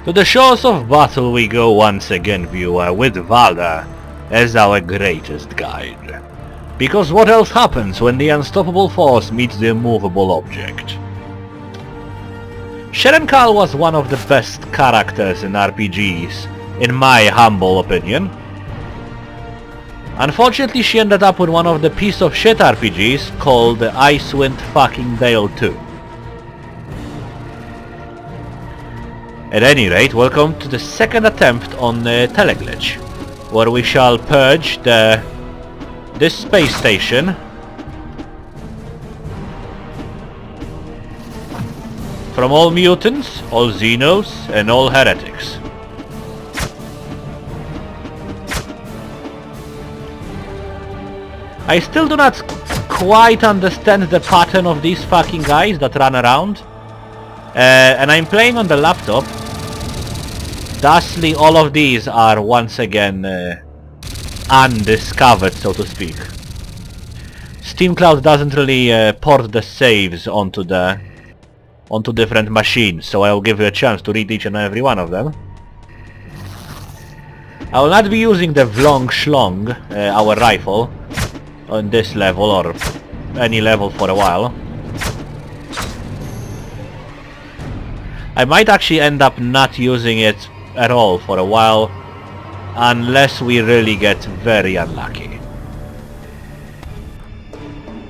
To the shores of battle we go once again, viewer, with Valda as our greatest guide. Because what else happens when the unstoppable force meets the immovable object? Sherenkal was one of the best characters in RPGs, in my humble opinion. Unfortunately, she ended up with one of the piece of shit RPGs called Icewind fucking Dale 2. At any rate, welcome to the second attempt on Teleglitch, where we shall purge this space station from all mutants, all xenos, and all heretics. I still do not quite understand the pattern of these fucking guys that run around. And I'm playing on the laptop. Thusly, all of these are once again undiscovered, so to speak. Steam Cloud doesn't really port the saves onto different machines, so I'll give you a chance to read each and every one of them. I will not be using the Vlong Schlong, our rifle, on this level or any level for a while. I might actually end up not using it at all for a while, unless we really get very unlucky.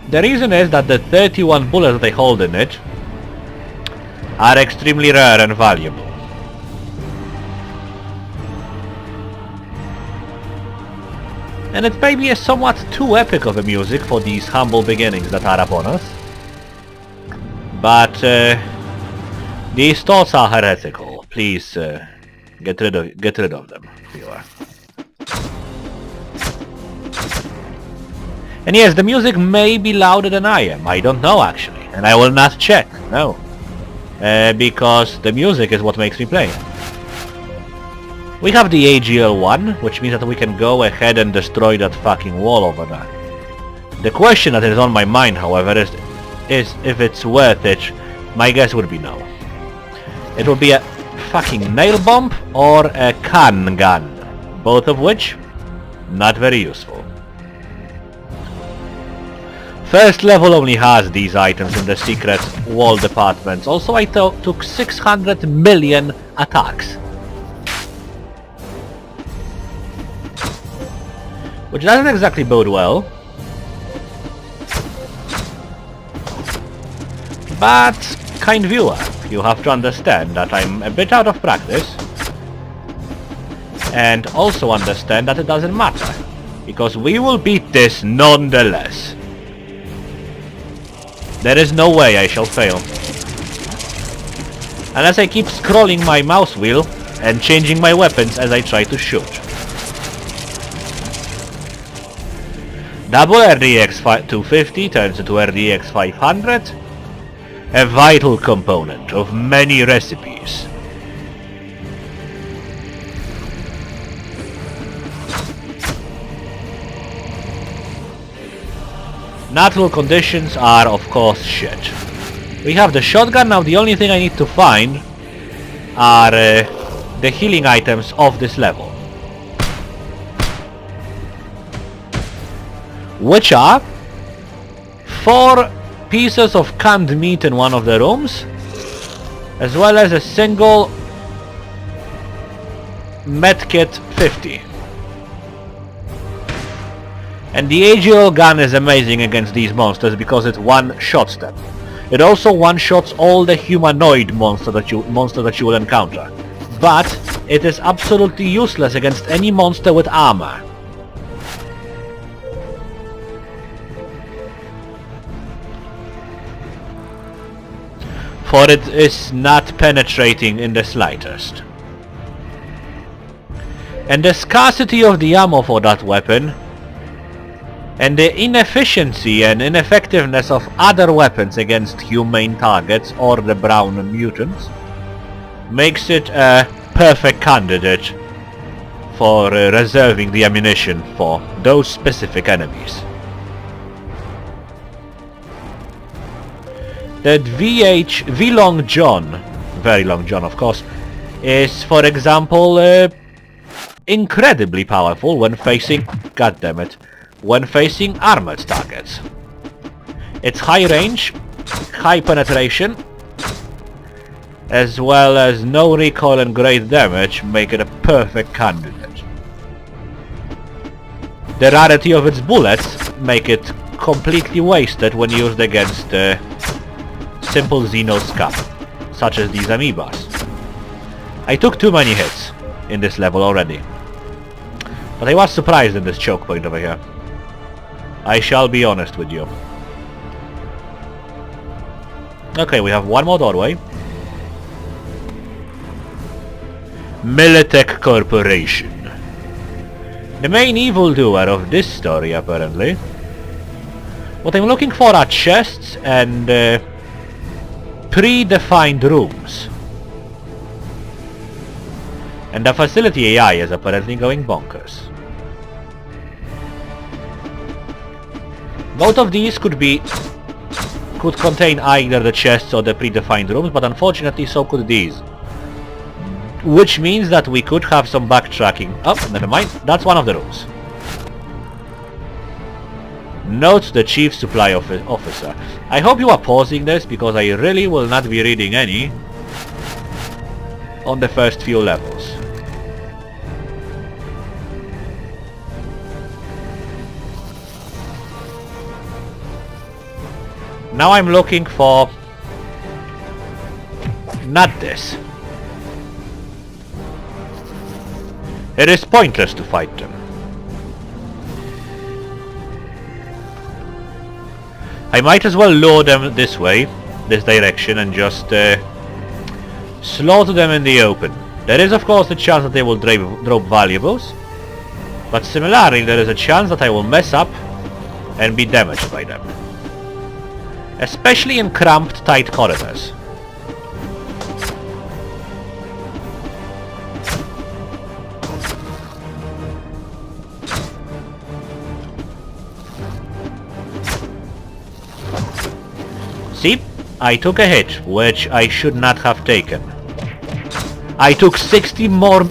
The reason is that the 31 bullets that I hold in it are extremely rare and valuable. And it may be a somewhat too epic of a music for these humble beginnings that are upon us. But these thoughts are heretical. Please get rid of them, viewer. And yes, the music may be louder than I am. I don't know actually, and I will not check. No, because the music is what makes me play. We have the AGL-1, which means that we can go ahead and destroy that fucking wall over there. The question that is on my mind, however, is if it's worth it. My guess would be no. It will be a fucking nail bomb or a can gun, both of which not very useful. First level only has these items in the secret wall departments. Also, I took 600 million attacks, which doesn't exactly bode well. But, kind viewer, you have to understand that I'm a bit out of practice, and also understand that it doesn't matter, because we will beat this nonetheless. There is no way I shall fail, unless I keep scrolling my mouse wheel and changing my weapons as I try to shoot. Double RDX 250 turns into RDX 500, a vital component of many recipes. Natural conditions are of course shit. We have the shotgun. Now the only thing I need to find are the healing items of this level, which are 4 pieces of canned meat in one of the rooms, as well as a single medkit 50. And the AGL gun is amazing against these monsters because it one-shots them. It also one-shots all the humanoid monsters that you will encounter, but it is absolutely useless against any monster with armor. For it is not penetrating in the slightest. And the scarcity of the ammo for that weapon, and the inefficiency and ineffectiveness of other weapons against humane targets or the brown mutants, makes it a perfect candidate for reserving the ammunition for those specific enemies. That V Long John, very Long John of course, is, for example, incredibly powerful when facing, goddammit, when facing armored targets. Its high range, high penetration, as well as no recoil and great damage make it a perfect candidate. The rarity of its bullets make it completely wasted when used against simple Xeno scum, such as these amoebas. I took too many hits in this level already, but I was surprised in this choke point over here. I shall be honest with you. Okay, we have one more doorway. Militech Corporation. The main evildoer of this story, apparently. What I'm looking for are chests and predefined rooms. And the facility AI is apparently going bonkers. Both of these could contain either the chests or the predefined rooms, but unfortunately so could these. Which means that we could have some backtracking. Oh, never mind. That's one of the rooms. Note the Chief Supply Officer. I hope you are pausing this, because I really will not be reading any on the first few levels. Now I'm looking for... not this. It is pointless to fight them. I might as well lure them this way, this direction, and just slaughter them in the open. There is of course a chance that they will drop valuables, but similarly there is a chance that I will mess up and be damaged by them. Especially in cramped, tight corridors. See? I took a hit, which I should not have taken. I took 60 more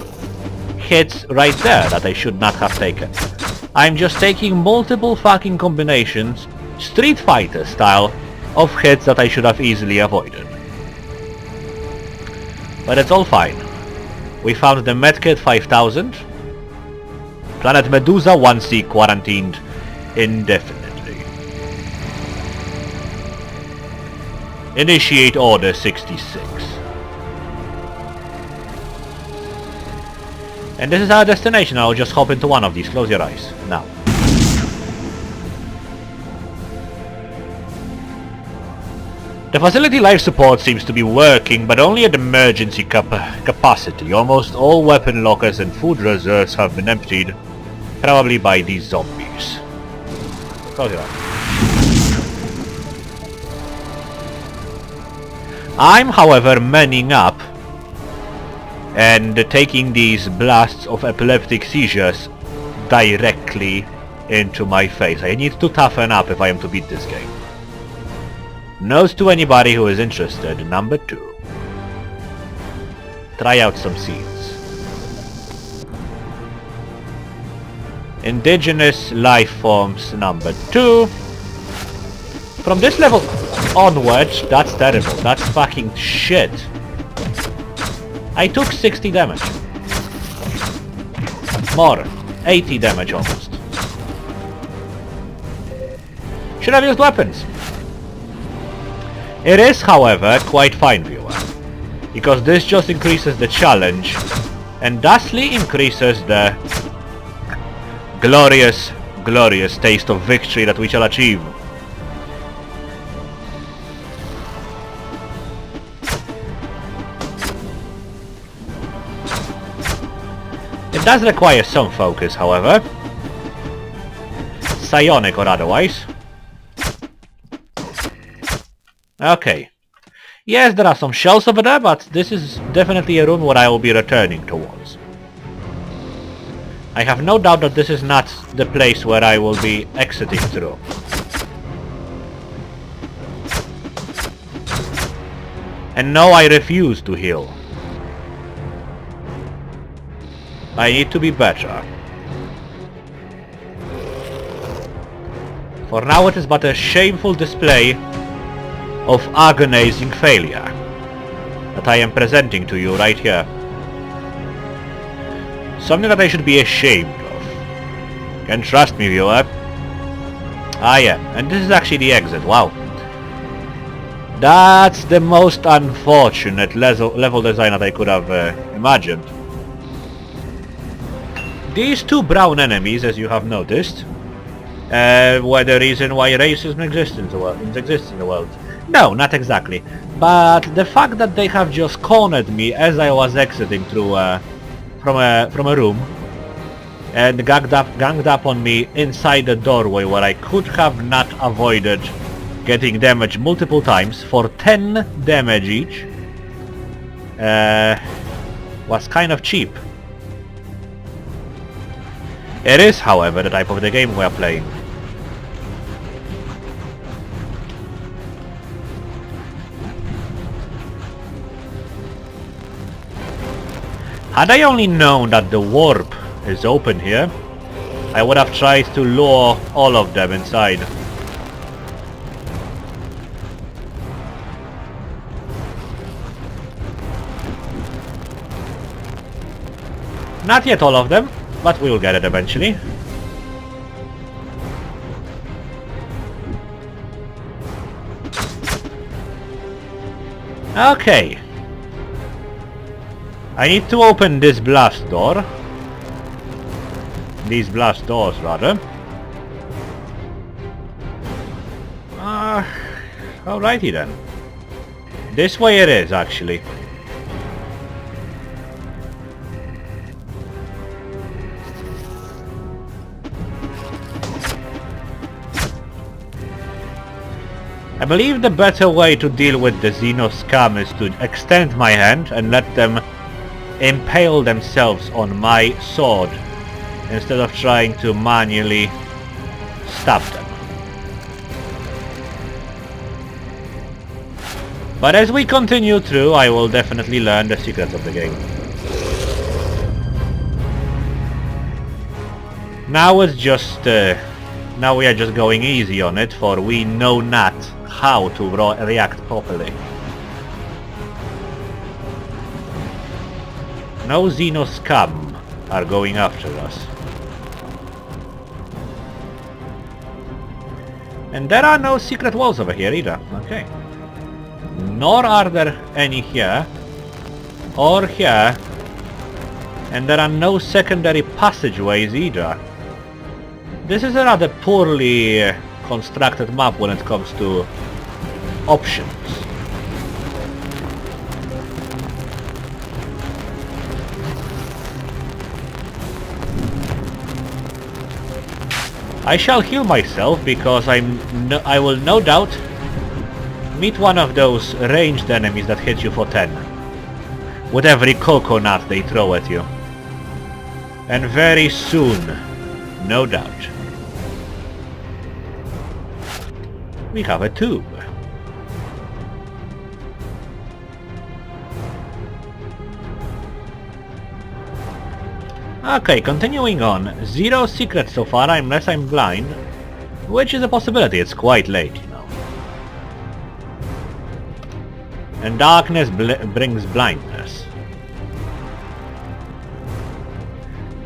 hits right there that I should not have taken. I'm just taking multiple fucking combinations, Street Fighter style, of hits that I should have easily avoided. But it's all fine. We found the Medkit 5000. Planet Medusa 1C quarantined indefinitely. Initiate Order 66. And this is our destination. I'll just hop into one of these. Close your eyes. Now. The facility life support seems to be working, but only at emergency capacity. Almost all weapon lockers and food reserves have been emptied, probably by these zombies. Close your eyes. I'm, however, manning up and taking these blasts of epileptic seizures directly into my face. I need to toughen up if I am to beat this game. Note to anybody who is interested, number 2. Try out some seeds. Indigenous life forms, number 2. From this level onwards, that's terrible. That's fucking shit. I took 60 damage. More. 80 damage almost. Should have used weapons. It is, however, quite fine, viewer, because this just increases the challenge and thusly increases the glorious, glorious taste of victory that we shall achieve. It does require some focus, however, psionic or otherwise. Okay. Yes, there are some shells over there, but this is definitely a room where I will be returning towards. I have no doubt that this is not the place where I will be exiting through. And no, I refuse to heal. I need to be better. For now it is but a shameful display of agonizing failure that I am presenting to you right here. Something that I should be ashamed of. Can trust me, viewer. Ah yeah, and this is actually the exit, wow. That's the most unfortunate level design that I could have imagined. These two brown enemies, as you have noticed, were the reason why racism exists in the world. No, not exactly. But the fact that they have just cornered me as I was exiting through from a room and ganged up on me inside the doorway where I could have not avoided getting damaged multiple times for 10 damage each was kind of cheap. It is, however, the type of the game we are playing. Had I only known that the warp is open here, I would have tried to lure all of them inside. Not yet all of them, but we will get it eventually. Okay. I need to open this blast door. These blast doors, rather. Alrighty then. This way it is, actually. I believe the better way to deal with the Xeno scum is to extend my hand and let them impale themselves on my sword instead of trying to manually stab them. But as we continue through, I will definitely learn the secrets of the game. Now it's just now we are just going easy on it, for we know not how to react properly. No Xeno scum are going after us. And there are no secret walls over here either. Okay. Nor are there any here. Or here. And there are no secondary passageways either. This is a rather poorly constructed map when it comes to options. I shall heal myself because I will no doubt meet one of those ranged enemies that hit you for 10 with every coconut they throw at you. And very soon, no doubt. We have a tube. Okay, continuing on. Zero secrets so far unless I'm blind. Which is a possibility, it's quite late, you know. And darkness brings blindness.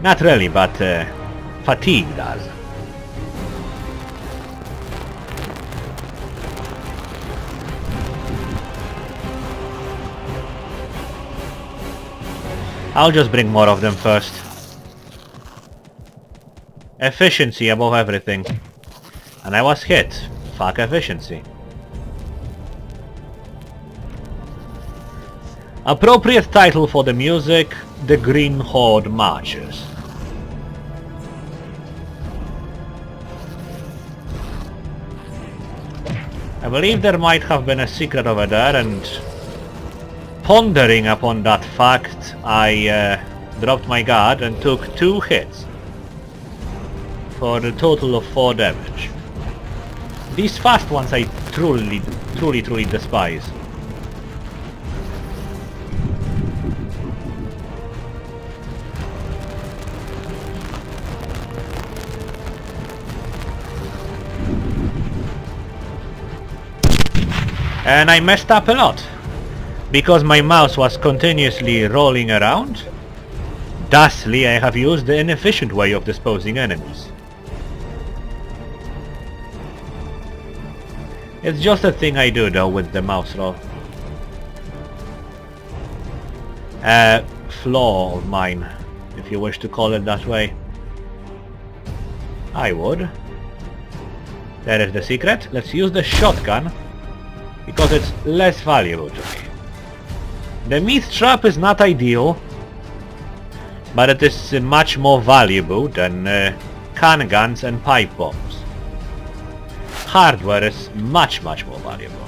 Not really, but fatigue does. I'll just bring more of them first. Efficiency above everything. And I was hit. Fuck efficiency. Appropriate title for the music, The Green Horde Marches. I believe there might have been a secret over there, and pondering upon that fact, I dropped my guard and took 2 hits for a total of 4 damage. These fast ones I truly despise. And I messed up a lot. Because my mouse was continuously rolling around. Thusly, I have used the inefficient way of disposing enemies. It's just a thing I do though with the mouse roll. A flaw of mine, if you wish to call it that way. I would. There is the secret. Let's use the shotgun, because it's less valuable to me. The meat trap is not ideal, but it is much more valuable than can guns and pipe bombs. Hardware is much more valuable,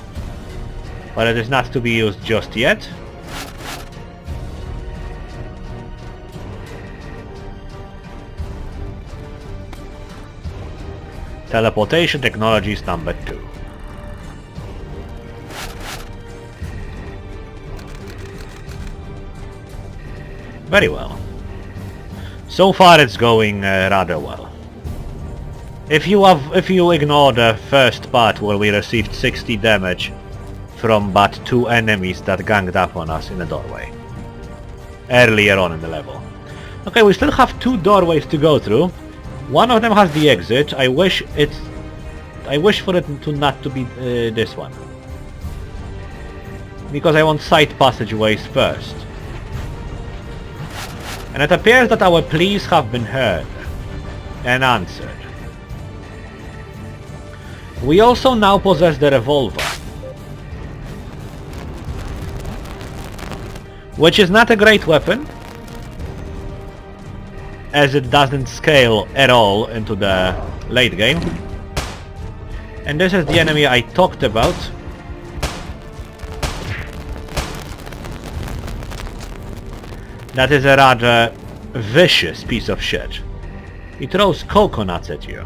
but it is not to be used just yet. Teleportation technologies number 2. Very well. So far it's going rather well. If you ignore the first part where we received 60 damage from but 2 enemies that ganged up on us in a doorway earlier on in the level. Okay, we still have 2 doorways to go through. One of them has the exit. I wish for it to not to be this one, because I want side passageways first. And it appears that our pleas have been heard and answered. We also now possess the revolver, which is not a great weapon, as it doesn't scale at all into the late game. And this is the enemy I talked about. That is a rather vicious piece of shit. He throws coconuts at you.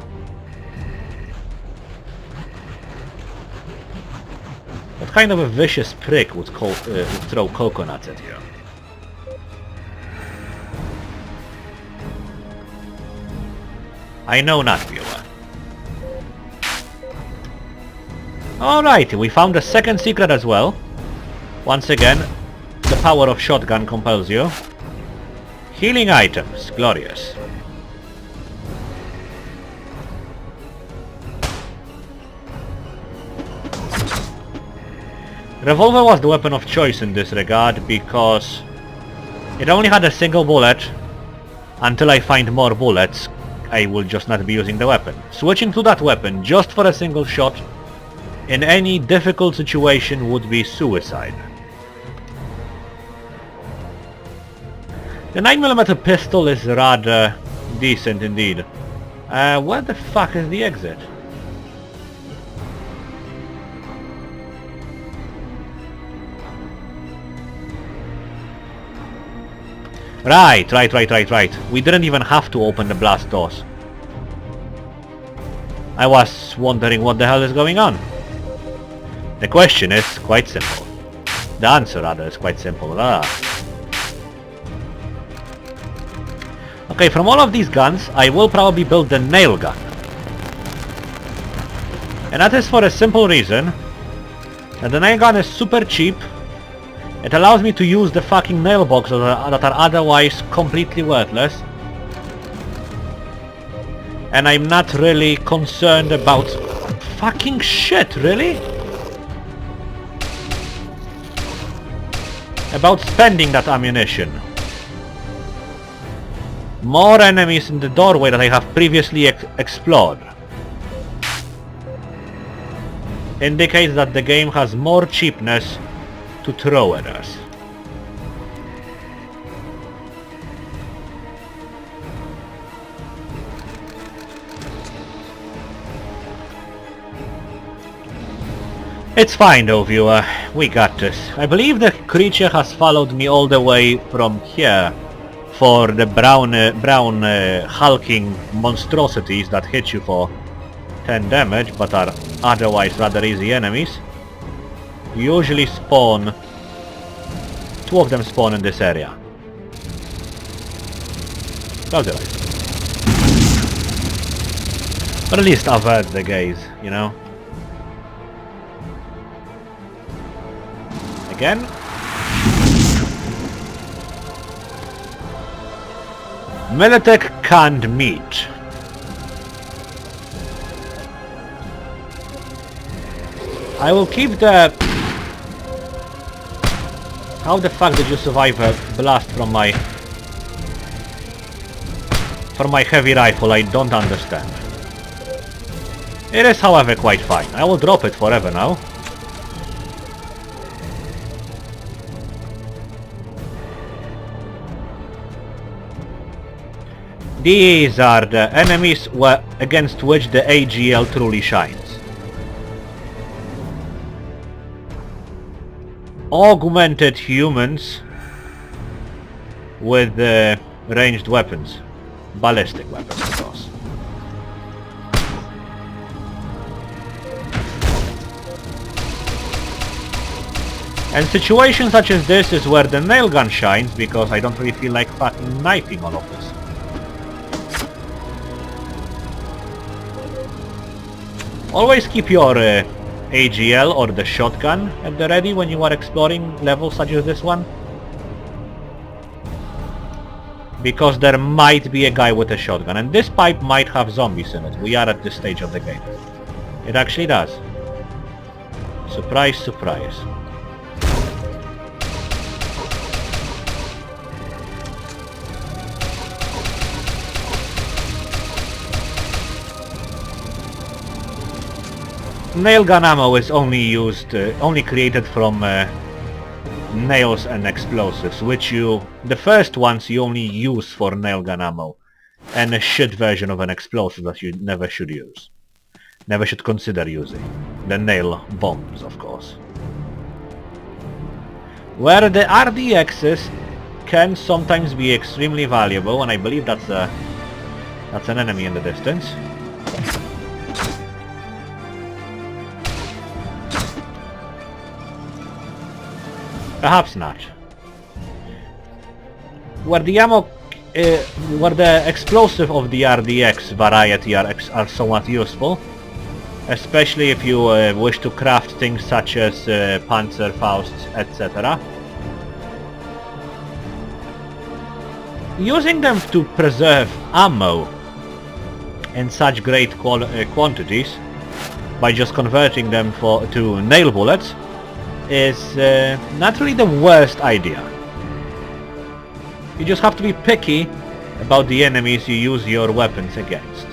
What kind of a vicious prick would throw coconuts at you? I know not, viewer. Alright, we found a second secret as well. Once again, the power of shotgun compels you. Healing items, glorious. Revolver was the weapon of choice in this regard because it only had a single bullet. Until I find more bullets, I will just not be using the weapon. Switching to that weapon just for a single shot in any difficult situation would be suicide. The 9mm pistol is rather decent indeed. Where the fuck is the exit? Right. We didn't even have to open the blast doors. I was wondering what the hell is going on. The question is quite simple. The answer rather is quite simple. Okay, from all of these guns, I will probably build the nail gun. And that is for a simple reason. That the nail gun is super cheap. It allows me to use the fucking nail boxes that are otherwise completely worthless. And I'm not really concerned about... Fucking shit, really? About spending that ammunition. More enemies in the doorway that I have previously explored. Indicates that the game has more cheapness to throw at us. It's fine though, viewer. We got this. I believe the creature has followed me all the way from here for the brown hulking monstrosities that hit you for 10 damage but are otherwise rather easy enemies. Usually spawn... 2 of them spawn in this area. Close your eyes. Or at least avert the gaze, you know? again. Militech canned meat. I will keep the... How the fuck did you survive a blast from my heavy rifle? I don't understand. It is, however, quite fine. I will drop it forever now. These are the enemies against which the AGL truly shines. Augmented humans with ranged weapons. Ballistic weapons, of course. And situations such as this is where the nail gun shines, because I don't really feel like fucking knifing all of this. Always keep your AGL or the shotgun at the ready when you are exploring levels such as this one. Because there might be a guy with a shotgun, and this pipe might have zombies in it. We are at this stage of the game. It actually does. Surprise, surprise. Nail gun ammo is only created from nails and explosives, which the first ones you only use for nail gun ammo, and a shit version of an explosive that you never should use. Never should consider using. The nail bombs, of course. Where the RDXs can sometimes be extremely valuable, and I believe that's an enemy in the distance. Perhaps not. Where the ammo, where the explosive of the RDX variety are somewhat useful, especially if you wish to craft things such as Panzerfausts, etc. Using them to preserve ammo in such great quantities, by just converting them to nail bullets, is not really the worst idea. You just have to be picky about the enemies you use your weapons against.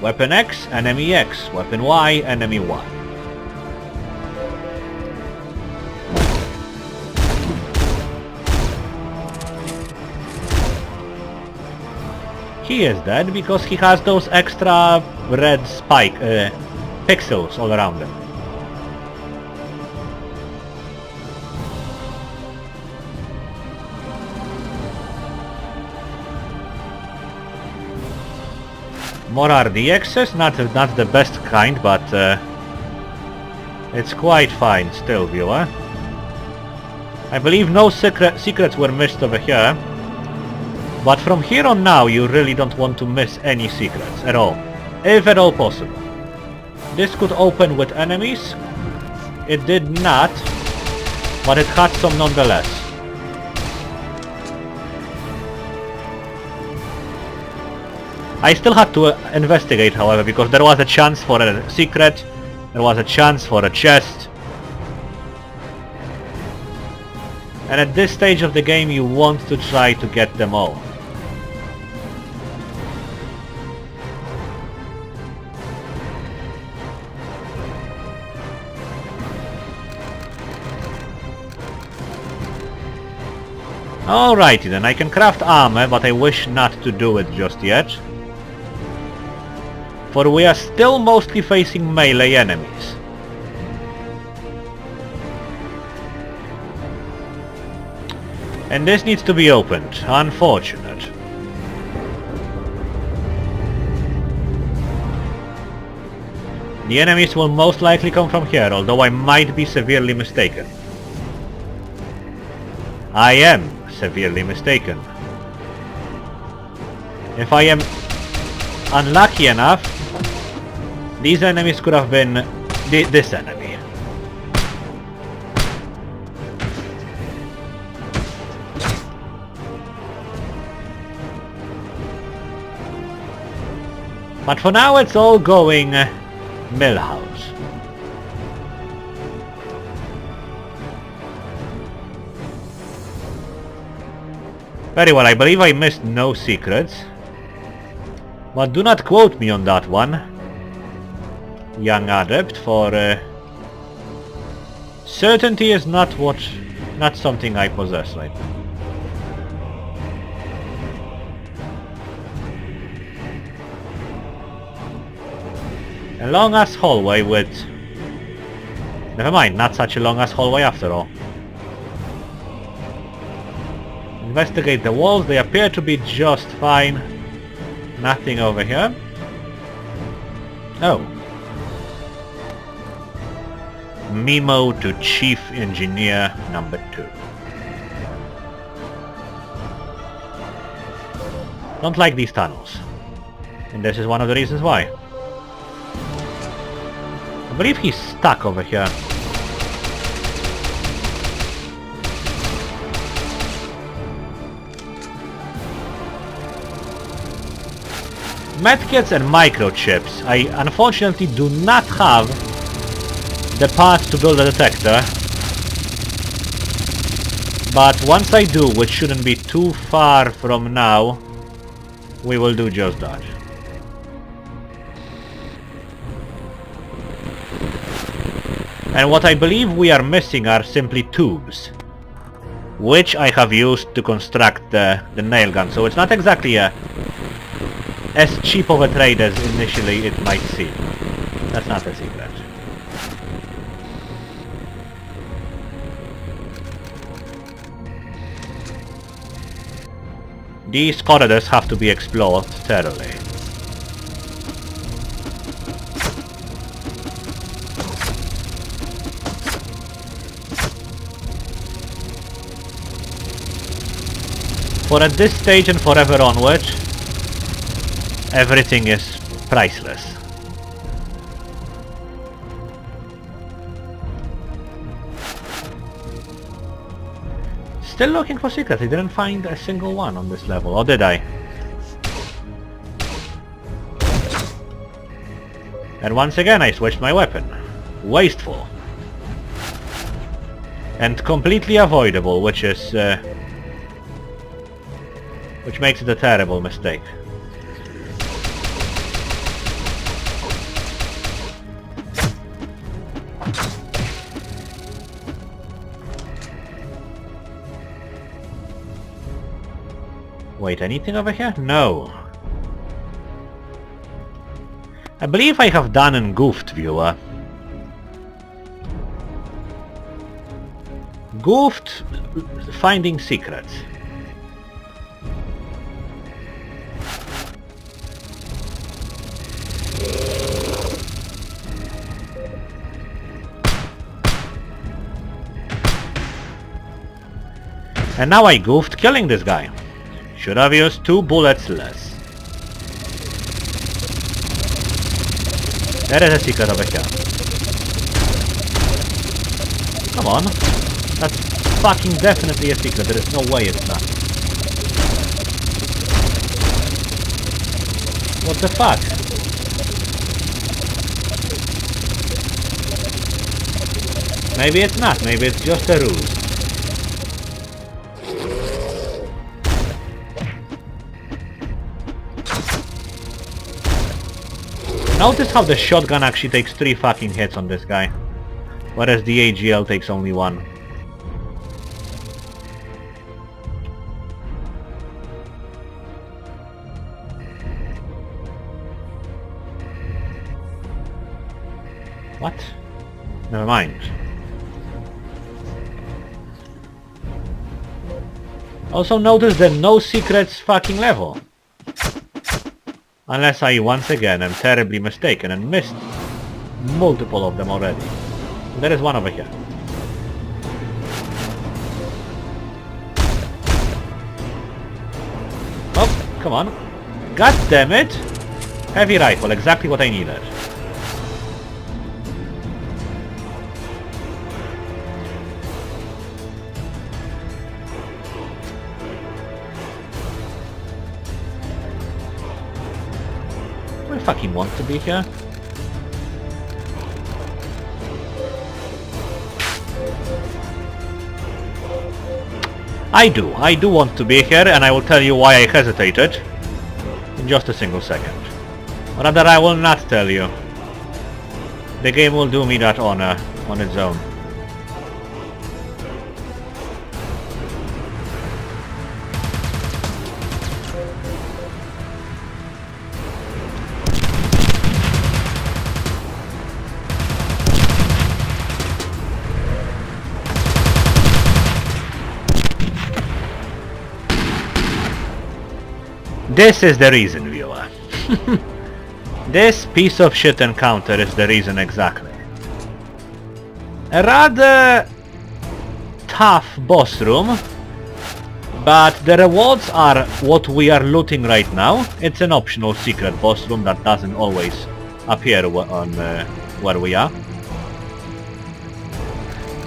Weapon X, enemy X. Weapon Y, enemy Y. He is dead because he has those extra red pixels all around him. More RDXs, not the best kind, but it's quite fine still, viewer. I believe no secrets were missed over here, but from here on now you really don't want to miss any secrets at all, if at all possible. This could open with enemies. It did not, but it had some nonetheless. I still had to investigate, however, because there was a chance for a secret, there was a chance for a chest. And at this stage of the game you want to try to get them all. Alrighty then, I can craft armor, but I wish not to do it just yet. For we are still mostly facing melee enemies. And this needs to be opened. Unfortunate. The enemies will most likely come from here, although I might be severely mistaken. I am severely mistaken. If I am unlucky enough, these enemies could have been this enemy. But for now it's all going Millhouse. Very well, I believe I missed no secrets. But do not quote me on that one, young adept, for certainty is not something I possess right now. A long-ass hallway with... Never mind, not such a long-ass hallway after all. Investigate the walls, they appear to be just fine. Nothing over here. Oh. Memo to Chief Engineer number 2. Don't like these tunnels. And this is one of the reasons why. I believe he's stuck over here. Medkits and microchips. I unfortunately do not have the parts to build a detector. But once I do, which shouldn't be too far from now, we will do just that. And what I believe we are missing are simply tubes, which I have used to construct the nail gun, so it's not exactly as cheap of a trade as initially it might seem. That's not a secret. These corridors have to be explored thoroughly. For at this stage and forever onward, everything is priceless. Still looking for secrets. I didn't find a single one on this level, or did I? And once again I switched my weapon. Wasteful. And completely avoidable, which is... which makes it a terrible mistake. Wait, anything over here? No. I believe I have done in Goofed Viewer. Goofed finding secrets. And now I goofed killing this guy. Should have used 2 bullets less. There is a secret over here. Come on. That's fucking definitely a secret. There is no way it's not. What the fuck? Maybe it's not. Maybe it's just a ruse. Notice how the shotgun actually takes 3 fucking hits on this guy, whereas the AGL takes only 1. What? Never mind. Also notice the no secrets fucking level. Unless I once again am terribly mistaken and missed multiple of them already. There is one over here. Oh, come on. God damn it! Heavy rifle, exactly what I needed. fucking want to be here? I do want to be here, and I will tell you why I hesitated in just a single second. Or rather, I will not tell you. The game will do me that honor on its own. This is the reason, viewer. This piece of shit encounter is the reason exactly. A rather tough boss room, but the rewards are what we are looting right now. It's an optional secret boss room that doesn't always appear on where we are.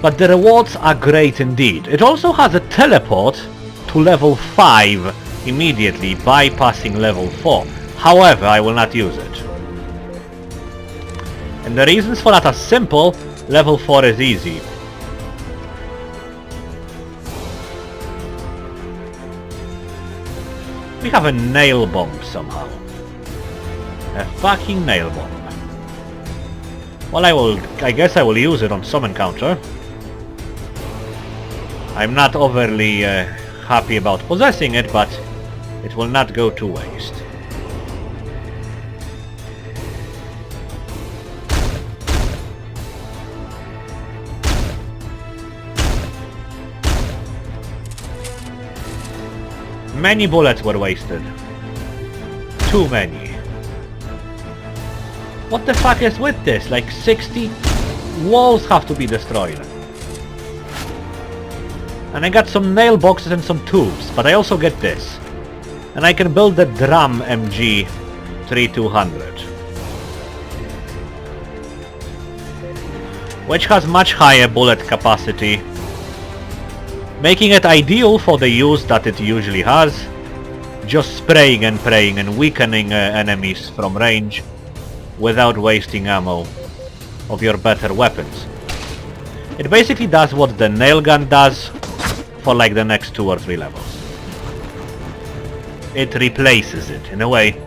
But the rewards are great indeed. It also has a teleport to level 5 immediately, bypassing level 4. However, I will not use it. And the reasons for that are simple. Level 4 is easy. We have a nail bomb somehow. A fucking nail bomb. Well, I guess I will use it on some encounter. I'm not overly happy about possessing it, but it will not go to waste. Many bullets were wasted. Too many. What the fuck is with this? Like 60 walls have to be destroyed. And I got some nail boxes and some tubes, but I also get this. And I can build the drum MG 3200. Which has much higher bullet capacity, making it ideal for the use that it usually has. Just spraying and praying and weakening enemies from range without wasting ammo of your better weapons. It basically does what the nail gun does for like the next 2 or 3 levels. It replaces it in a way.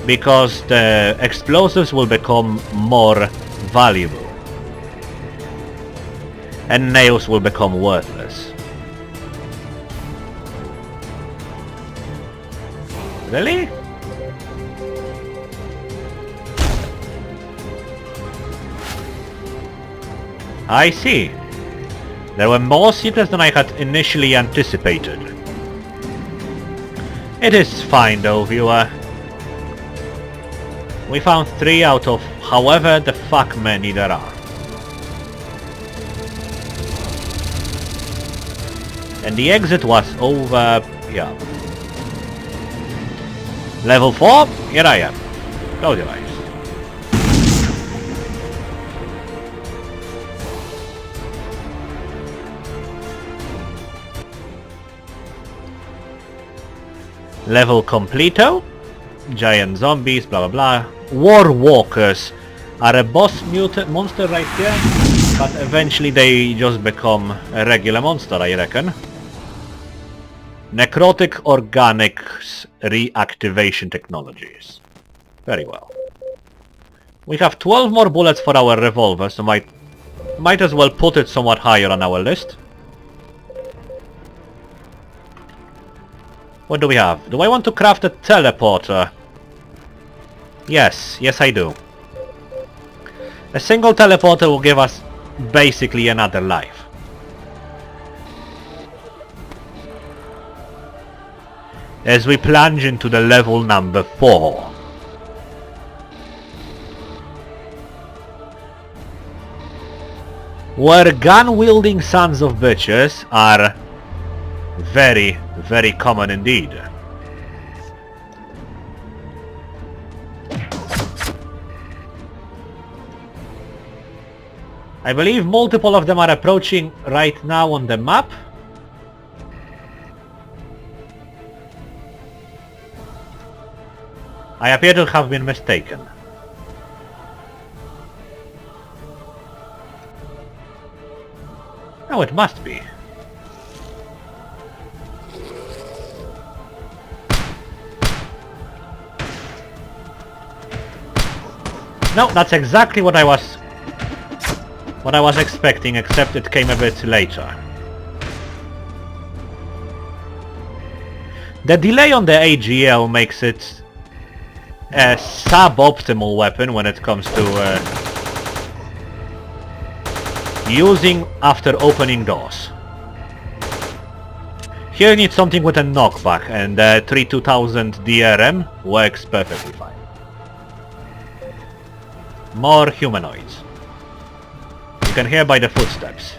Because the explosives will become more valuable. And nails will become worthless. Really? I see. There were more secrets than I had initially anticipated. It is fine though, viewer. We found 3 out of however the fuck many there are. And the exit was over... yeah. Level 4, here I am. Close your eyes. Level completo. Giant zombies, blah blah blah. War walkers are a boss mutant monster right here, but eventually they just become a regular monster, I reckon. Necrotic organics reactivation technologies. Very well. We have 12 more bullets for our revolver, so might as well put it somewhat higher on our list. What do we have? Do I want to craft a teleporter? Yes, yes I do. A single teleporter will give us basically another life. As we plunge into the level number 4. Where gun-wielding sons of bitches are very, very common indeed. I believe multiple of them are approaching right now on the map. I appear to have been mistaken. Oh, it must be. No, that's exactly what I was expecting, except it came a bit later. The delay on the AGL makes it a suboptimal weapon when it comes to using after opening doors. Here you need something with a knockback, and the 32000 DRM works perfectly fine. More humanoids. You can hear by the footsteps.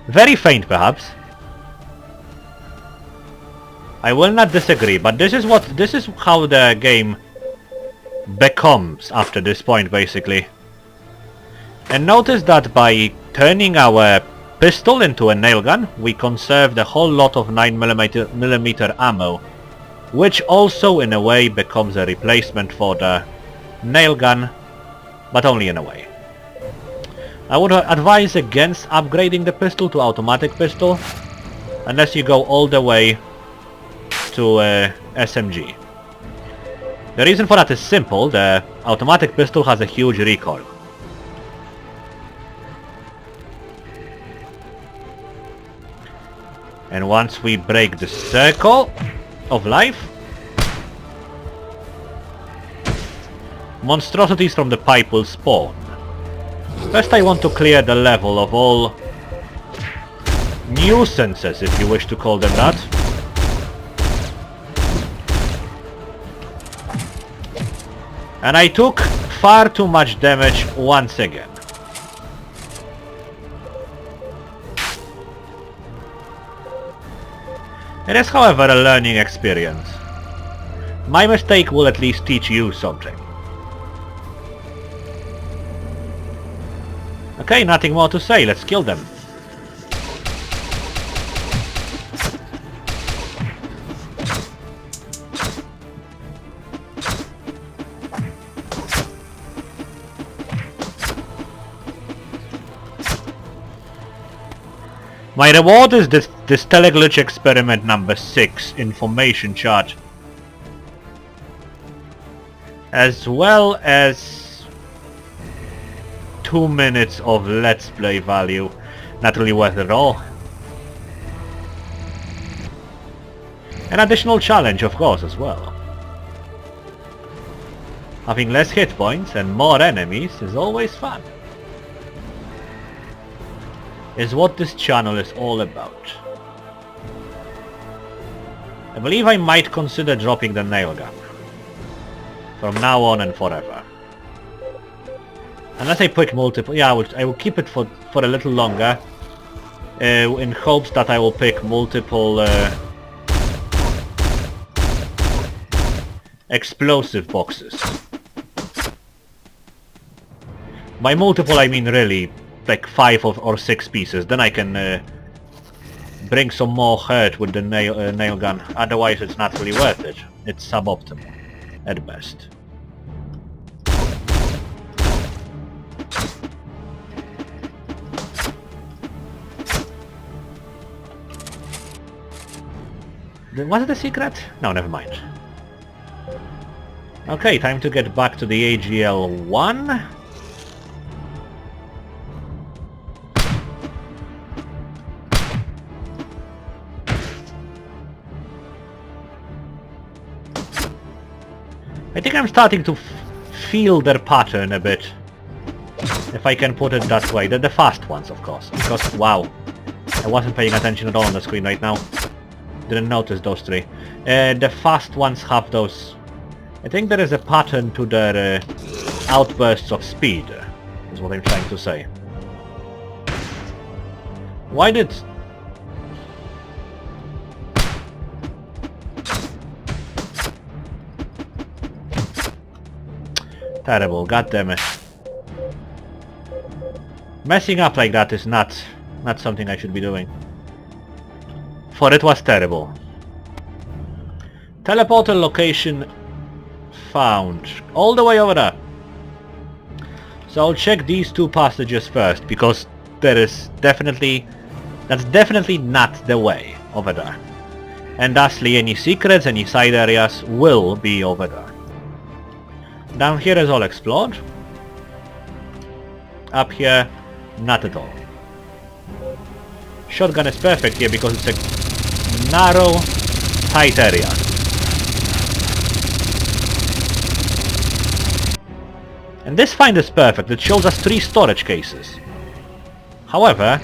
Very faint, perhaps. I will not disagree, but this is how the game becomes after this point, basically. And notice that by turning our pistol into a nail gun, we conserved a whole lot of 9mm ammo, which also in a way becomes a replacement for the nail gun, but only in a way. I would advise against upgrading the pistol to automatic pistol, unless you go all the way to SMG. The reason for that is simple: the automatic pistol has a huge recoil. And once we break the circle of life, monstrosities from the pipe will spawn. First I want to clear the level of all nuisances, if you wish to call them that. And I took far too much damage once again. It is, however, a learning experience. My mistake will at least teach you something. Okay, nothing more to say, let's kill them. My reward is this Teleglitch experiment number 6 information chart, as well as 2 minutes of let's play value. Not really worth it at all. An additional challenge, of course, as well. Having less hit points and more enemies is always fun. Is what this channel is all about. I believe I might consider dropping the nail gun. From now on and forever. Unless I pick multiple... Yeah, I will keep it for a little longer. In hopes that I will pick multiple... explosive boxes. By multiple I mean really like 5 or 6 pieces. Then I can bring some more hurt with the nail gun. Otherwise it's not really worth it. It's suboptimal at best. Was it a secret? No, never mind. Okay, time to get back to the AGL 1. I think I'm starting to feel their pattern a bit, if I can put it that way. The fast ones, of course, because, wow, I wasn't paying attention at all on the screen right now. Didn't notice those 3. The fast ones have those... I think there is a pattern to their outbursts of speed, is what I'm trying to say. Why did... Terrible, goddammit. Messing up like that is not something I should be doing. for it was terrible. Teleporter location found. All the way over there. So I'll check these two passages first, because that's definitely not the way over there. And thusly any secrets, any side areas will be over there. Down here is all explored. Up here, not at all. Shotgun is perfect here because it's a narrow, tight area. And this find is perfect. It shows us 3 storage cases. However,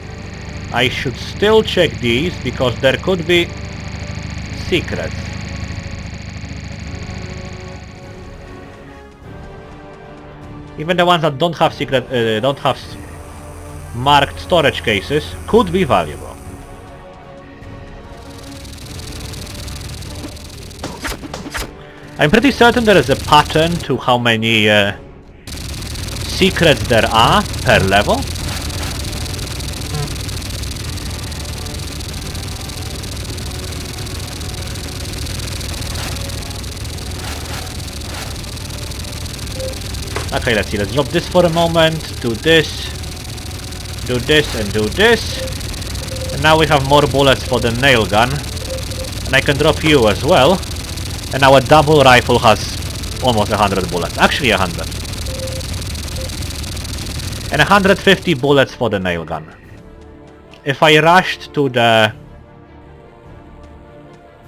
I should still check these because there could be secrets. Even the ones that don't have marked storage cases could be valuable. I'm pretty certain there is a pattern to how many secrets there are per level. Okay, let's see, let's drop this for a moment, do this, and do this. And now we have more bullets for the nail gun. And I can drop you as well. And our double rifle has almost 100 bullets, actually 100. And 150 bullets for the nail gun. If I rushed to the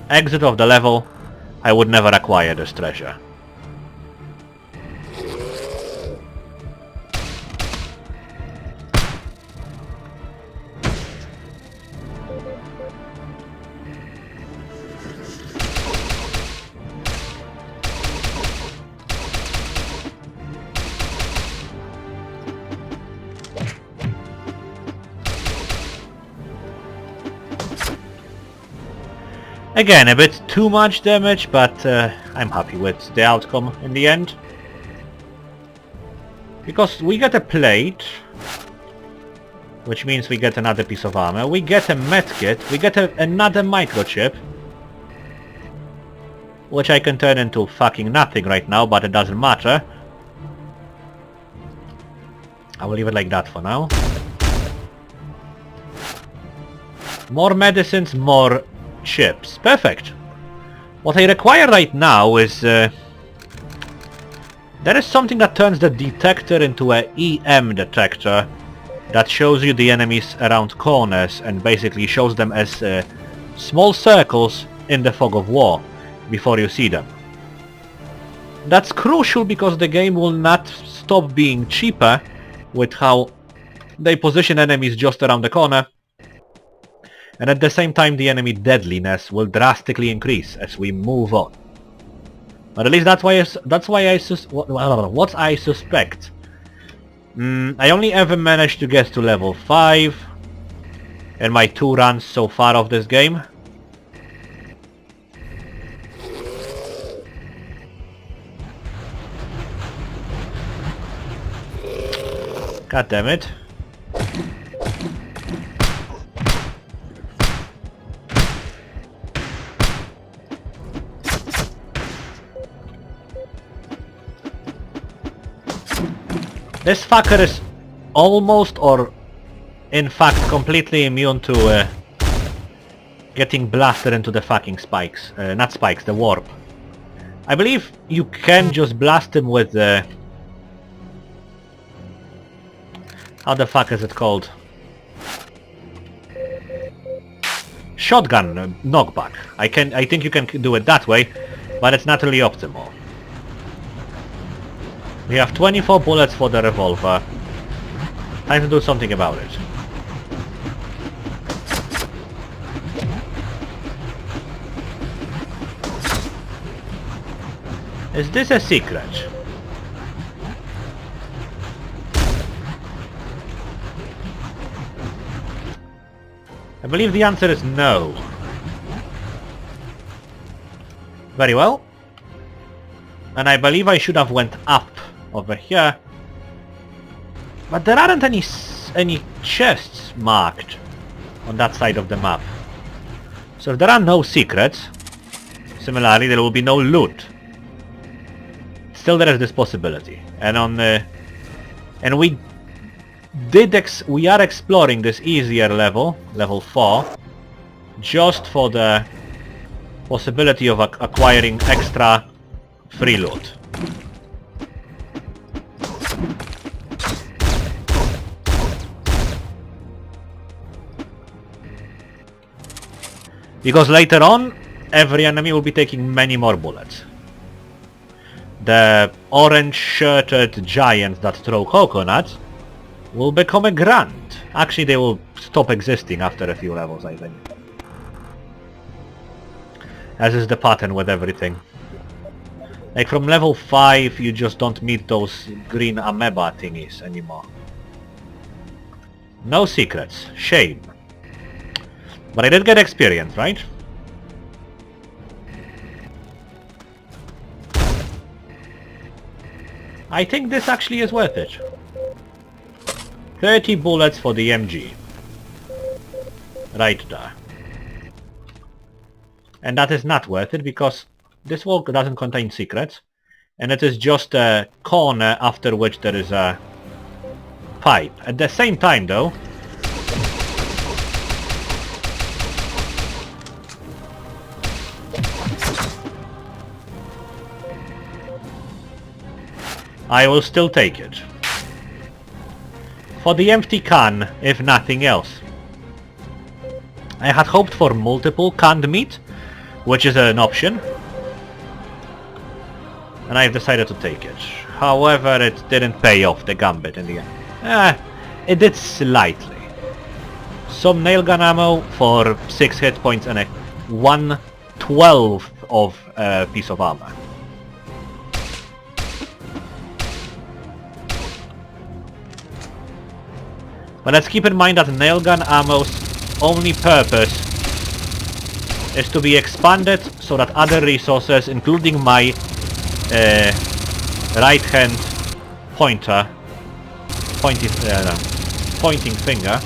exit of the level, I would never acquire this treasure. Again, a bit too much damage, but I'm happy with the outcome in the end. Because we get a plate, which means we get another piece of armor, we get a medkit, we get another microchip, which I can turn into fucking nothing right now, but it doesn't matter. I will leave it like that for now. More medicines, more chips. Perfect. What I require right now is there is something that turns the detector into a EM detector that shows you the enemies around corners and basically shows them as small circles in the fog of war before you see them. That's crucial because the game will not stop being cheaper with how they position enemies just around the corner. And at the same time the enemy deadliness will drastically increase as we move on. But at least that's why what I suspect. I only ever managed to get to level 5 in my 2 runs so far of this game. God damn it. This fucker is almost or in fact completely immune to getting blasted into the fucking spikes. Not spikes, the warp. I believe you can just blast him with the... how the fuck is it called? Shotgun knockback. I think you can do it that way, but it's not really optimal. We have 24 bullets for the revolver. Time to do something about it. Is this a secret? I believe the answer is no. Very well. And I believe I should have went up over here. But there aren't any chests marked on that side of the map. So if there are no secrets, similarly there will be no loot. Still there is this possibility. And on and we are exploring this easier level, level 4, just for the possibility of acquiring extra free loot. Because later on, every enemy will be taking many more bullets. The orange-shirted giants that throw coconuts will become a grunt. Actually, they will stop existing after a few levels, I think. As is the pattern with everything. Like from level 5, you just don't meet those green amoeba thingies anymore. No secrets. Shame. But I did get experience, right? I think this actually is worth it. 30 bullets for the MG. Right there. And that is not worth it because this walk doesn't contain secrets. And it is just a corner after which there is a pipe. At the same time though, I will still take it. For the empty can, if nothing else. I had hoped for multiple canned meat, which is an option. And I've decided to take it. However, it didn't pay off the gambit in the end. It did slightly. Some nailgun ammo for 6 hit points and a 1/12 of a piece of armor. But let's keep in mind that nailgun ammo's only purpose is to be expanded so that other resources, including my right hand pointing finger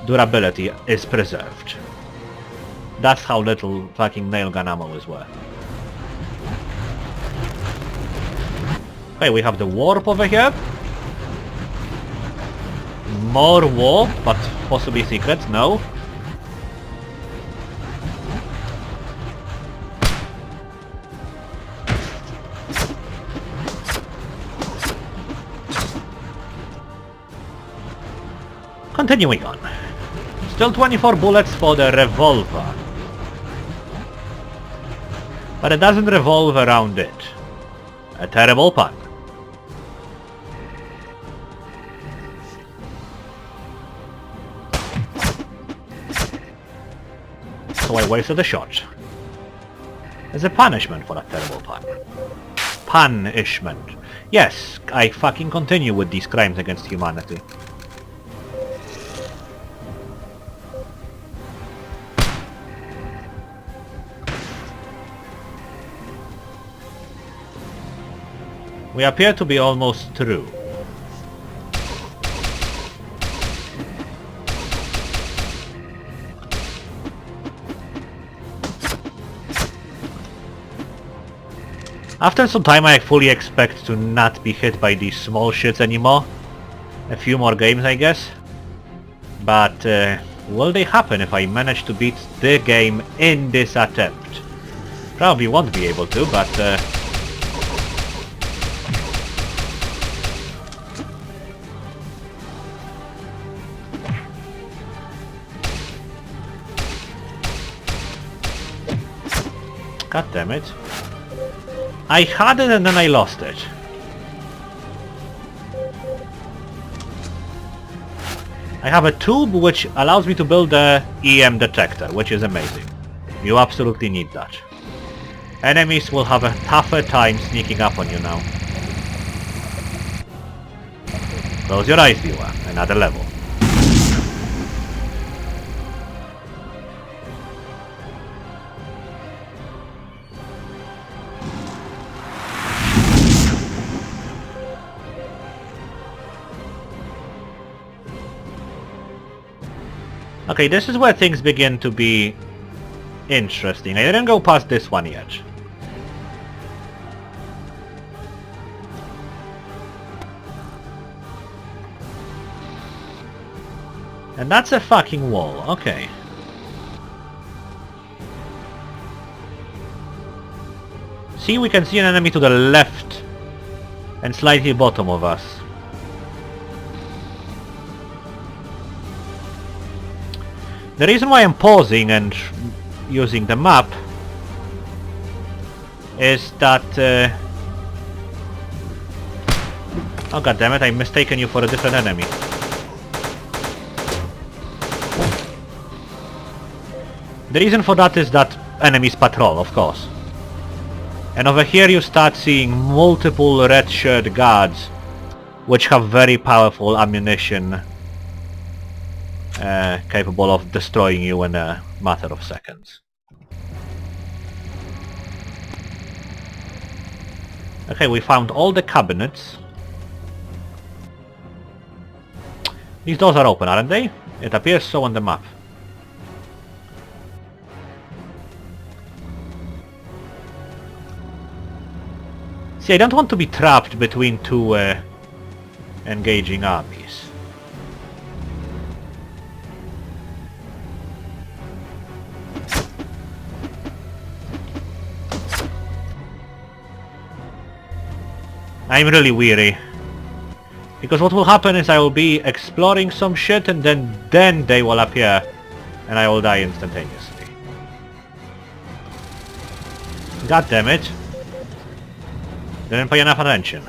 durability is preserved. That's how little fucking nailgun ammo is worth. Okay, we have the warp over here. More warp, but possibly secrets, no. Continuing on. Still 24 bullets for the revolver. But it doesn't revolve around it. A terrible pun. So I wasted a shot. As a punishment for that terrible pun. Punishment. Yes, I fucking continue with these crimes against humanity. We appear to be almost through. After some time I fully expect to not be hit by these small shits anymore. A few more games I guess. But will they happen if I manage to beat the game in this attempt? Probably won't be able to, but God damn it. I had it and then I lost it. I have a tube which allows me to build a EM detector, which is amazing. You absolutely need that. Enemies will have a tougher time sneaking up on you now. Close your eyes, viewer. Another level. Okay, this is where things begin to be interesting. I didn't go past this one yet. And that's a fucking wall, okay. See, we can see an enemy to the left and slightly bottom of us. The reason why I'm pausing and using the map is that... oh god damn it, I've mistaken you for a different enemy. The reason for that is that enemies patrol, of course. And over here you start seeing multiple red shirt guards which have very powerful ammunition capable of destroying you in a matter of seconds. Okay, we found all the cabinets. These doors are open, aren't they? It appears so on the map. See, I don't want to be trapped between two engaging armies. I'm really weary. Because what will happen is I will be exploring some shit and then they will appear and I will die instantaneously. God damn it. Didn't pay enough attention.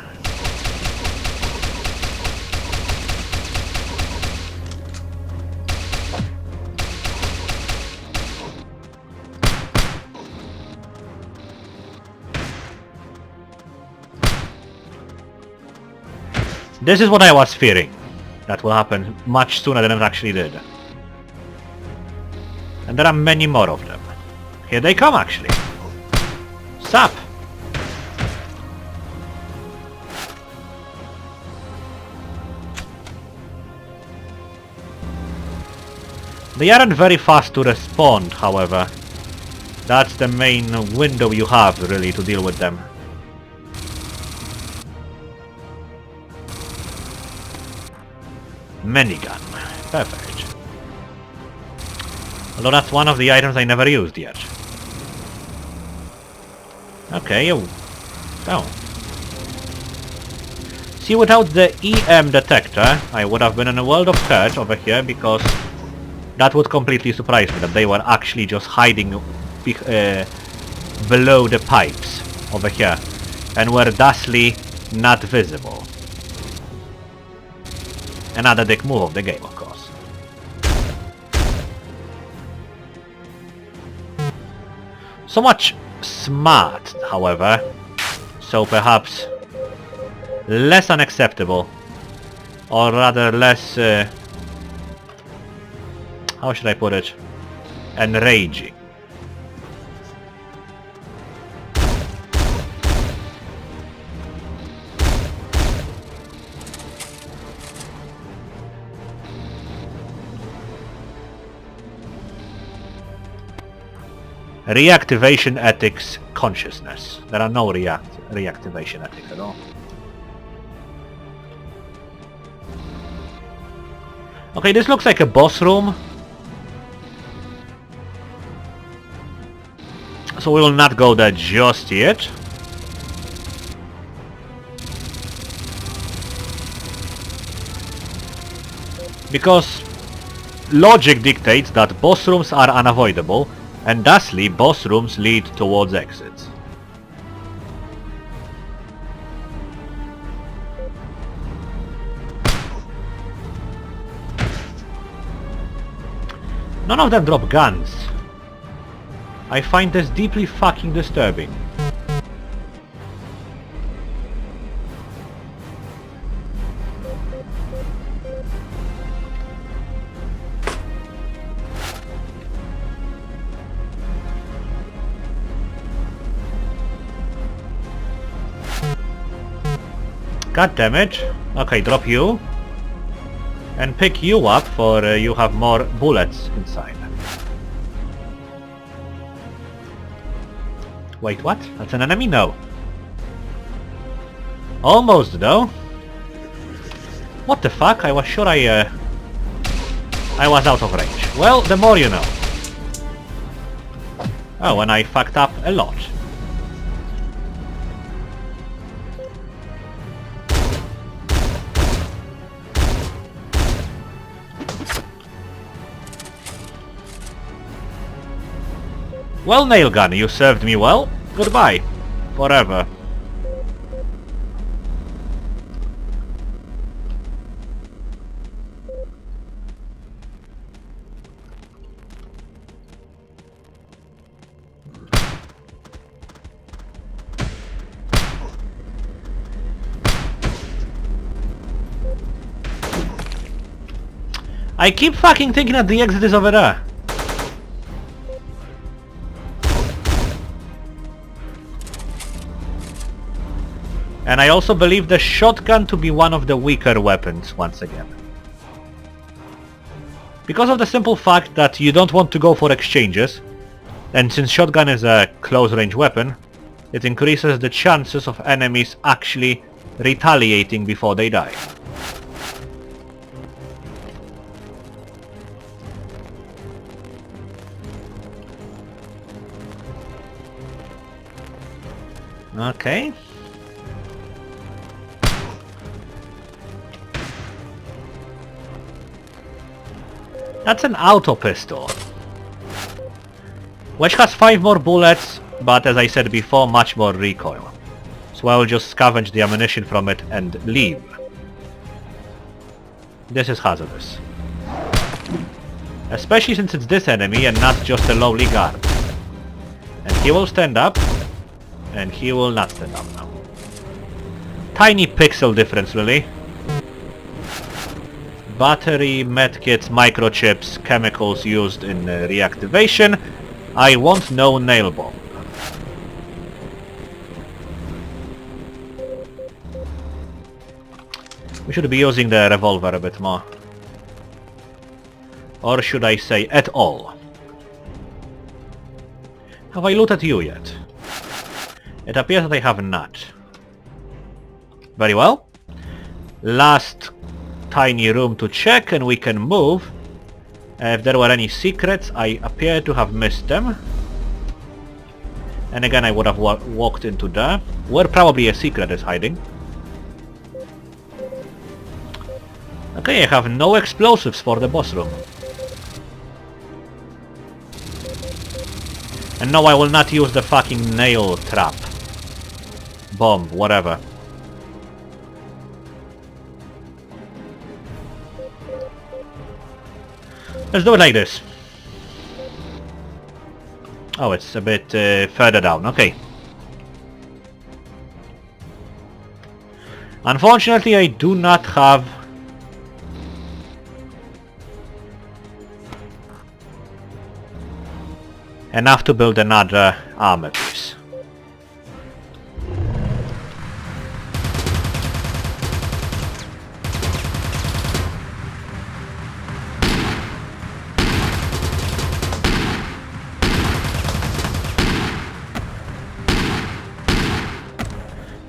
This is what I was fearing. That will happen much sooner than it actually did. And there are many more of them. Here they come actually. Sup? They aren't very fast to respond, however. That's the main window you have, really, to deal with them. Minigun. Perfect. Although that's one of the items I never used yet. Okay, oh. See, without the EM detector, I would have been in a world of hurt over here, because that would completely surprise me, that they were actually just hiding below the pipes over here, and were thusly not visible. Another dick move of the game, of course. So much smart, however, so perhaps less unacceptable, or rather less, how should I put it, enraging. Reactivation ethics consciousness. There are no reactivation ethics at all. Okay, this looks like a boss room. So we will not go there just yet. Because logic dictates that boss rooms are unavoidable, and thusly boss rooms lead towards exits. None of them drop guns. I find this deeply fucking disturbing. God damn it. Okay, drop you. And pick you up, for you have more bullets inside. Wait, what? That's an enemy? No. Almost, though. What the fuck? I was sure I was out of range. Well, the more you know. Oh, and I fucked up a lot. Well, Nailgun, you served me well. Goodbye. Forever. I keep fucking thinking that the exit is over there. And I also believe the shotgun to be one of the weaker weapons once again. Because of the simple fact that you don't want to go for exchanges, and since shotgun is a close-range weapon, it increases the chances of enemies actually retaliating before they die. Okay. That's an auto pistol, which has 5 more bullets, but as I said before, much more recoil. So I will just scavenge the ammunition from it and leave. This is hazardous. Especially since it's this enemy and not just a lowly guard. And he will stand up, and he will not stand up now. Tiny pixel difference, really. Battery, medkits, microchips, chemicals used in reactivation. I want no nail bomb. We should be using the revolver a bit more. Or should I say at all? Have I looted you yet? It appears that I have not. Very well. Last tiny room to check and we can move. If there were any secrets, I appear to have missed them. And again, I would have walked into there, where probably a secret is hiding. Okay, I have no explosives for the boss room. And no, I will not use the fucking nail trap. Bomb, whatever. Let's do it like this. Oh, it's a bit further down. Okay. Unfortunately, I do not have enough to build another armor piece.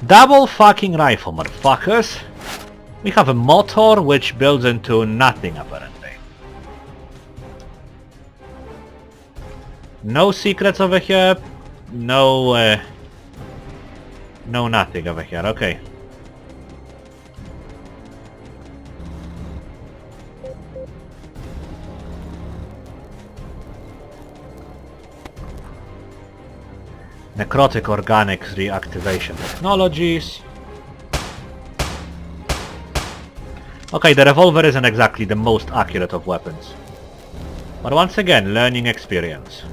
Double fucking rifle, motherfuckers. We have a motor which builds into nothing, apparently. No secrets over here. No, no nothing over here. Okay. Necrotic Organics Reactivation Technologies. Okay, the revolver isn't exactly the most accurate of weapons. But once again, learning experience.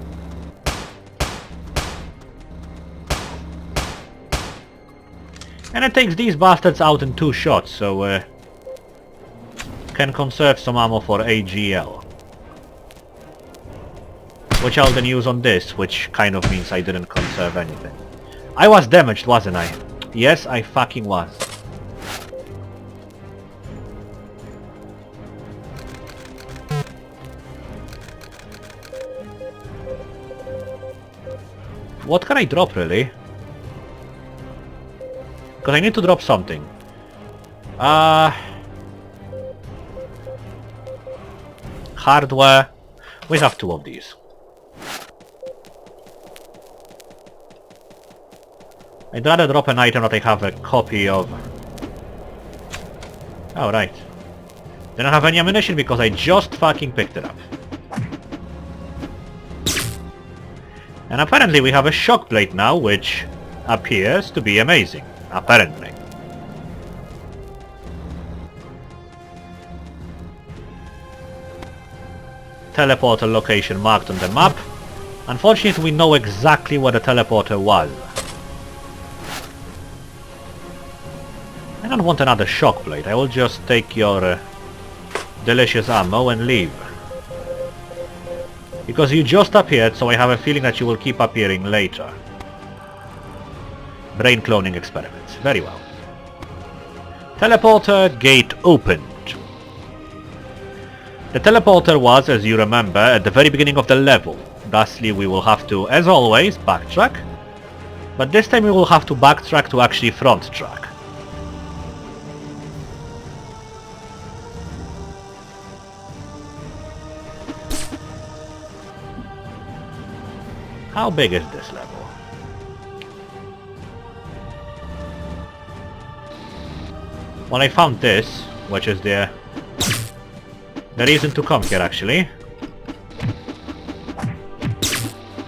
And it takes these bastards out in 2 shots, so can conserve some ammo for AGL. Which I'll then use on this, which kind of means I didn't conserve anything. I was damaged, wasn't I? Yes, I fucking was. What can I drop, really? Because I need to drop something. Hardware. We have 2 of these. I'd rather drop an item that I have a copy of. Oh, right. They don't have any ammunition because I just fucking picked it up. And apparently we have a shock plate now, which appears to be amazing. Apparently. Teleporter location marked on the map. Unfortunately, we know exactly where the teleporter was. I don't want another shock plate. I will just take your delicious ammo and leave. Because you just appeared, so I have a feeling that you will keep appearing later. Brain cloning experiments. Very well. Teleporter gate opened. The teleporter was, as you remember, at the very beginning of the level. Thusly, we will have to, as always, backtrack. But this time we will have to backtrack to actually front track. How big is this level? Well, I found this, which is the reason to come here, actually.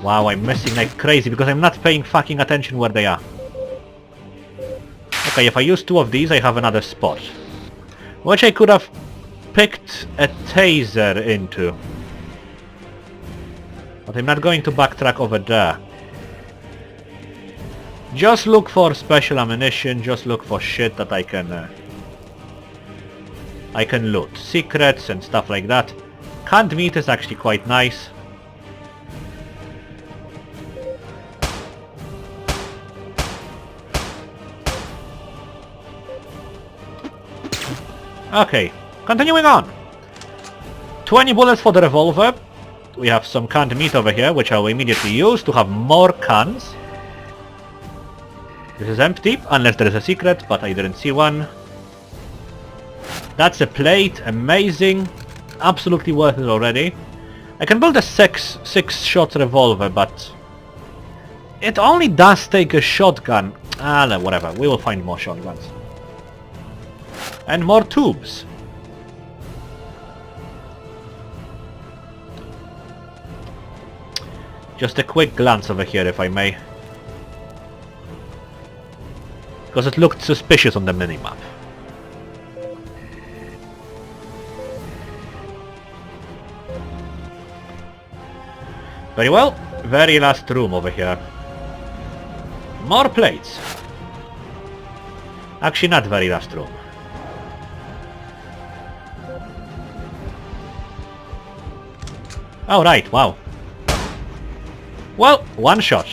Wow, I'm missing like crazy because I'm not paying fucking attention where they are. Okay, if I use 2 of these, I have another spot. Which I could have picked a taser into. But I'm not going to backtrack over there. Just look for special ammunition, just look for shit that I can loot. Secrets and stuff like that. Canned meat is actually quite nice. Okay, continuing on. 20 bullets for the revolver. We have some canned meat over here, which I will immediately use to have more cans. This is empty, unless there is a secret, but I didn't see one. That's a plate, amazing. Absolutely worth it already. I can build a 6-shot revolver, but it only does take a shotgun. Ah, no, whatever. We will find more shotguns. And more tubes. Just a quick glance over here, if I may. Because it looked suspicious on the minimap. Very well. Very last room over here. More plates. Actually, not very last room. Oh, right. Wow. Well, 1 shot.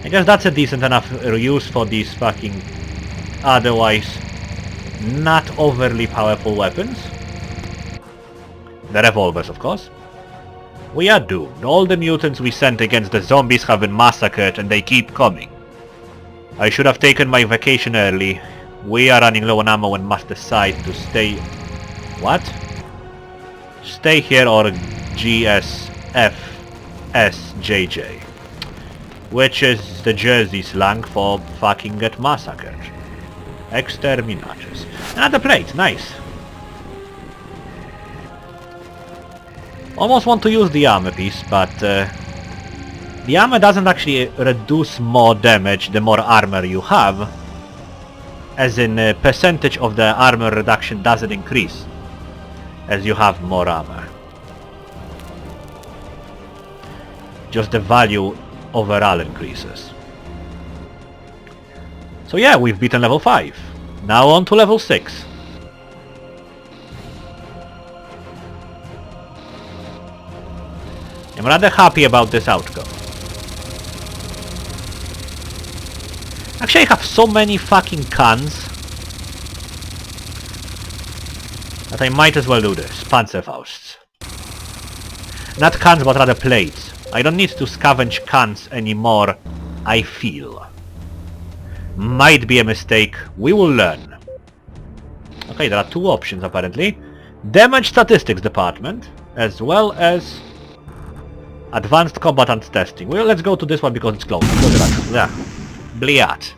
I guess that's a decent enough use for these fucking otherwise not overly powerful weapons. The revolvers, of course. We are doomed. All the mutants we sent against the zombies have been massacred and they keep coming. I should have taken my vacation early. We are running low on ammo and must decide to stay... What? Stay here or GSFSJJ. Which is the Jersey slang for fucking get massacred. Exterminators. Another plate, nice. Almost want to use the armor piece, but the armor doesn't actually reduce more damage the more armor you have. As in percentage of the armor reduction doesn't increase as you have more armor. Just the value overall increases. So yeah, we've beaten level 5. Now on to level 6. I'm rather happy about this outcome. Actually, I have so many fucking cans that I might as well do this. Panzerfausts. Not cans, but rather plates. I don't need to scavenge cans anymore, I feel. Might be a mistake. We will learn. Okay, there are two options apparently. Damage statistics department, as well as advanced combatant testing. Well, let's go to this one because it's close. Let's go to that. Yeah. Bliat.